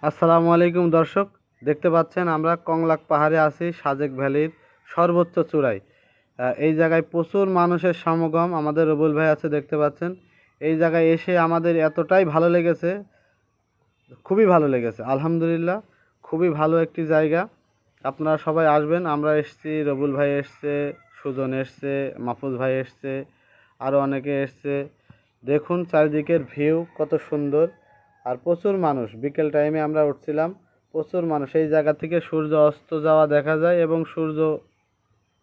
আসসালামু আলাইকুম দর্শক, দেখতে পাচ্ছেন আমরা কংলাক পাহাড়ে আছি, সাজেক ভ্যালির সর্বোচ্চ চূড়ায়। এই জায়গায় প্রচুর মানুষের সমাগম। আমাদের রবুল ভাই আছে, দেখতে পাচ্ছেন। এই জায়গায় এসে আমাদের এতটাই ভালো লেগেছে, খুবই ভালো লেগেছে আলহামদুলিল্লাহ। খুবই ভালো একটি জায়গা, আপনারা সবাই আসবেন। আমরা এসছি, রবুল ভাই এসছে, সুজন এসছে, মাহফুজ ভাই এসছে, আরও অনেকে এসছে। দেখুন চারিদিকের ভিউ কত সুন্দর। আর প্রচুর মানুষ, বিকেল টাইমে আমরা উঠছিলাম, প্রচুর মানুষ। এই জায়গা থেকে সূর্য অস্ত যাওয়া দেখা যায় এবং সূর্য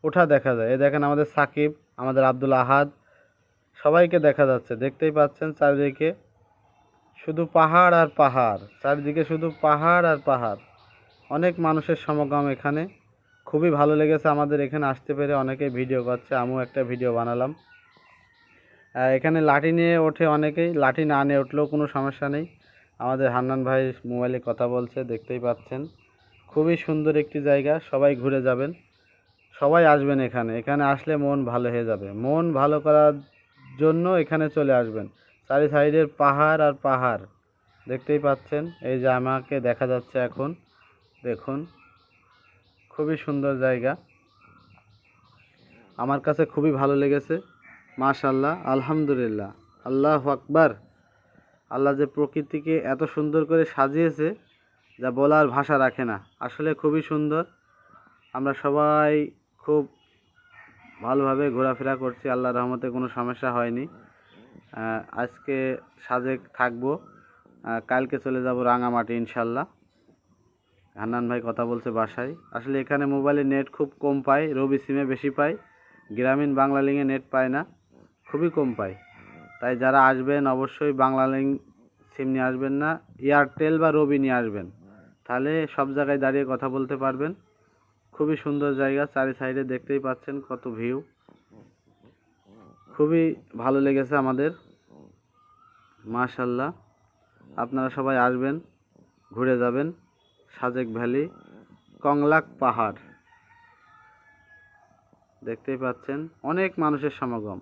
ওঠা দেখা যায়। এই দেখেন আমাদের সাকিব, আমাদের আব্দুল আহাদ, সবাইকে দেখা যাচ্ছে। দেখতেই পাচ্ছেন চারিদিকে শুধু পাহাড় আর পাহাড়, চারিদিকে শুধু পাহাড় আর পাহাড়। অনেক মানুষের সমাগম এখানে। খুবই ভালো লেগেছে আমাদের এখানে আসতে পেরে। অনেকেই ভিডিও করছে, আমিও একটা ভিডিও বানালাম। এখানে লাঠি নিয়ে ওঠে অনেকেই, লাঠি না নিয়ে উঠলেও কোনো সমস্যা নেই। আমাদের হান্নান ভাই মোবাইলে কথা বলছে, দেখতেই পাচ্ছেন। খুবই সুন্দর একটি জায়গা, সবাই ঘুরে যাবেন, সবাই আসবেন এখানে। এখানে আসলে মন ভালো হয়ে যাবে। মন ভালো করার জন্য এখানে চলে আসবেন। চারি সাইডের পাহাড় আর পাহাড়, দেখতেই পাচ্ছেন। এই যে আমাকে দেখা যাচ্ছে এখন, দেখুন খুবই সুন্দর জায়গা। আমার কাছে খুবই ভালো লেগেছে। মাশাআল্লাহ, আলহামদুলিল্লাহ, আল্লাহু আকবার। আল্লাহ যে প্রকৃতিকে এত সুন্দর করে সাজিয়েছে, যা বলার ভাষা রাখে না। আসলে খুবই সুন্দর। আমরা সবাই খুব ভালোভাবে ঘোরাফেরা করছি, আল্লাহর রহমতে কোনো সমস্যা হয়নি। আজকে সাজেক থাকবো, কালকে চলে যাব রাঙামাটি ইনশাল্লাহ। হান্নান ভাই কথা বলছে বাসায়। আসলে এখানে মোবাইলে নেট খুব কম পায়, রবি সিমে বেশি পায়, গ্রামীণ বাংলা লিঙ্কে নেট পায় না, খুবই কম পায়। তাই যারা আসবেন অবশ্যই বাংলা লিঙ্ক সিম নিয়ে আসবেন না, এয়ারটেল বা রবি নিয়ে আসবেন, তাহলে সব জায়গায় দাঁড়িয়ে কথা বলতে পারবেন। খুবই সুন্দর জায়গা, চারি সাইডে দেখতেই পাচ্ছেন কত ভিউ। খুবই ভালো লেগেছে আমাদের, মাশাল্লাহ। আপনারা সবাই আসবেন, ঘুরে যাবেন। সাজেক ভ্যালি, কংলাক পাহাড়, দেখতেই পাচ্ছেন অনেক মানুষের সমাগম।